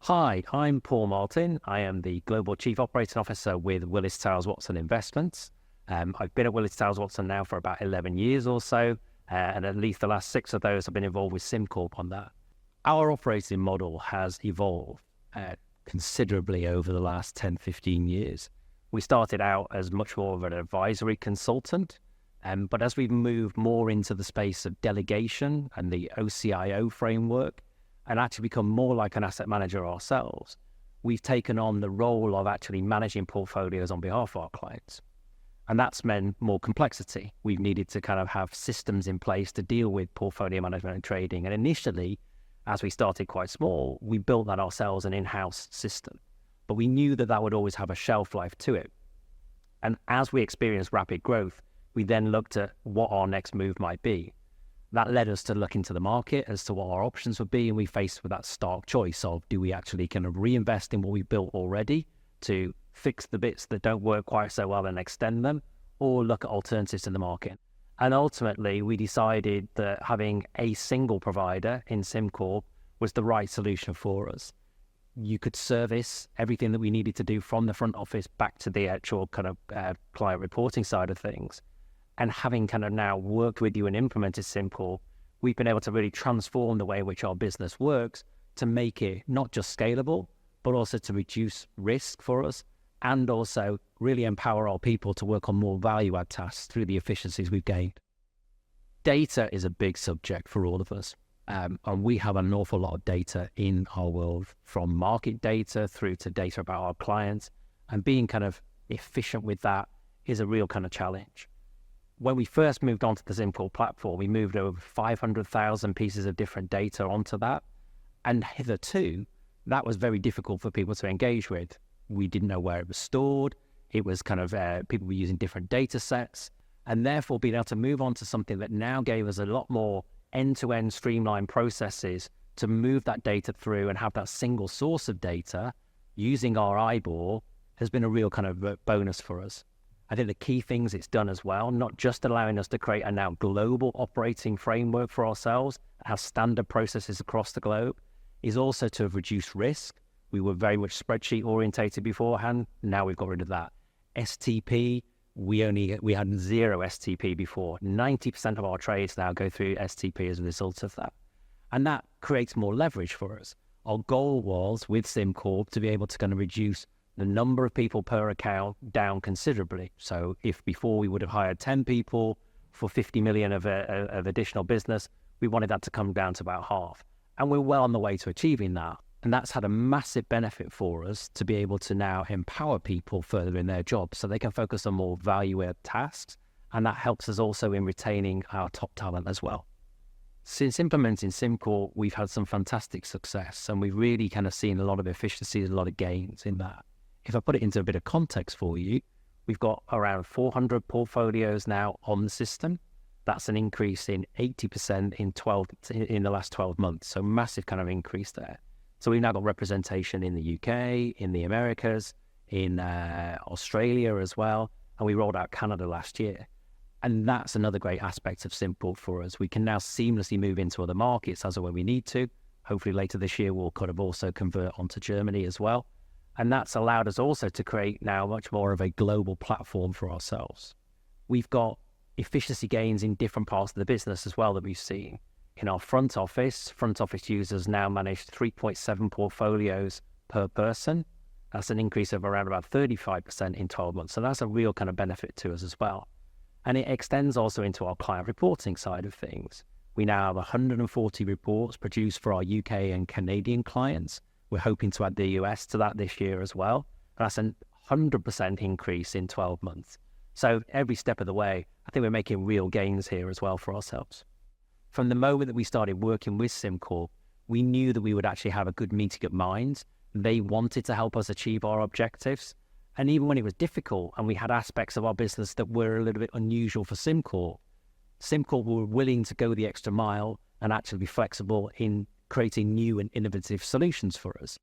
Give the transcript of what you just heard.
Hi, I'm Paul Martin. I am the Global Chief Operating Officer with Willis Towers Watson Investments. I've been at Willis Towers Watson now for about 11 years or so, and at least the last 6 of those have been involved with SimCorp on that. Our operating model has evolved considerably over the last 10, 15 years. We started out as much more of an advisory consultant, but as we've moved more into the space of delegation and the OCIO framework, and actually become more like an asset manager ourselves, we've taken on the role of actually managing portfolios on behalf of our clients. And that's meant more complexity. We've needed to kind of have systems in place to deal with portfolio management and trading. And initially, as we started quite small, we built that ourselves, an in-house system. But we knew that that would always have a shelf life to it. And as we experienced rapid growth, we then looked at what our next move might be. That led us to look into the market as to what our options would be, and we faced with that stark choice of, do we actually kind of reinvest in what we've built already to fix the bits that don't work quite so well and extend them, or look at alternatives in the market? And ultimately, we decided that having a single provider in SimCorp was the right solution for us. You could service everything that we needed to do from the front office back to the actual kind of client reporting side of things. And having kind of now worked with you and implemented SimCorp, we've been able to really transform the way in which our business works to make it not just scalable, but also to reduce risk for us and also really empower our people to work on more value-add tasks through the efficiencies we've gained. Data is a big subject for all of us. And we have an awful lot of data in our world, from market data through to data about our clients. And being kind of efficient with that is a real kind of challenge. When we first moved onto the SimCorp platform, we moved over 500,000 pieces of different data onto that. And hitherto, that was very difficult for people to engage with. We didn't know where it was stored. It was kind of, people were using different data sets. And therefore, being able to move on to something that now gave us a lot more end-to-end streamlined processes to move that data through and have that single source of data using our eyeball has been a real kind of bonus for us. I think the key things it's done as well, not just allowing us to create a now global operating framework for ourselves, have standard processes across the globe, is also to have reduced risk. We were very much spreadsheet orientated beforehand. Now we've got rid of that. STP, we had 0 STP before. 90% of our trades now go through STP as a result of that. And that creates more leverage for us. Our goal was with SimCorp to be able to kind of reduce the number of people per account down considerably. So if before we would have hired 10 people for 50 million of additional business, we wanted that to come down to about half. And we're well on the way to achieving that. And that's had a massive benefit for us to be able to now empower people further in their jobs so they can focus on more value-add tasks. And that helps us also in retaining our top talent as well. Since implementing SimCorp, we've had some fantastic success, and we've really kind of seen a lot of efficiencies, a lot of gains in that. If I put it into a bit of context for you, we've got around 400 portfolios now on the system. That's an increase in 80% in the last 12 months. So massive kind of increase there. So we've now got representation in the UK, in the Americas, in Australia as well. And we rolled out Canada last year. And that's another great aspect of SimCorp for us. We can now seamlessly move into other markets as and when we need to. Hopefully later this year, we'll kind of also convert onto Germany as well. And that's allowed us also to create now much more of a global platform for ourselves. We've got efficiency gains in different parts of the business as well that we've seen. In our front office users now manage 3.7 portfolios per person. That's an increase of around about 35% in 12 months. So that's a real kind of benefit to us as well. And it extends also into our client reporting side of things. We now have 140 reports produced for our UK and Canadian clients. We're hoping to add the US to that this year as well. That's a 100% increase in 12 months. So every step of the way, I think we're making real gains here as well for ourselves. From the moment that we started working with SimCorp, we knew that we would actually have a good meeting of minds. They wanted to help us achieve our objectives. And even when it was difficult and we had aspects of our business that were a little bit unusual for SimCorp were willing to go the extra mile and actually be flexible in creating new and innovative solutions for us.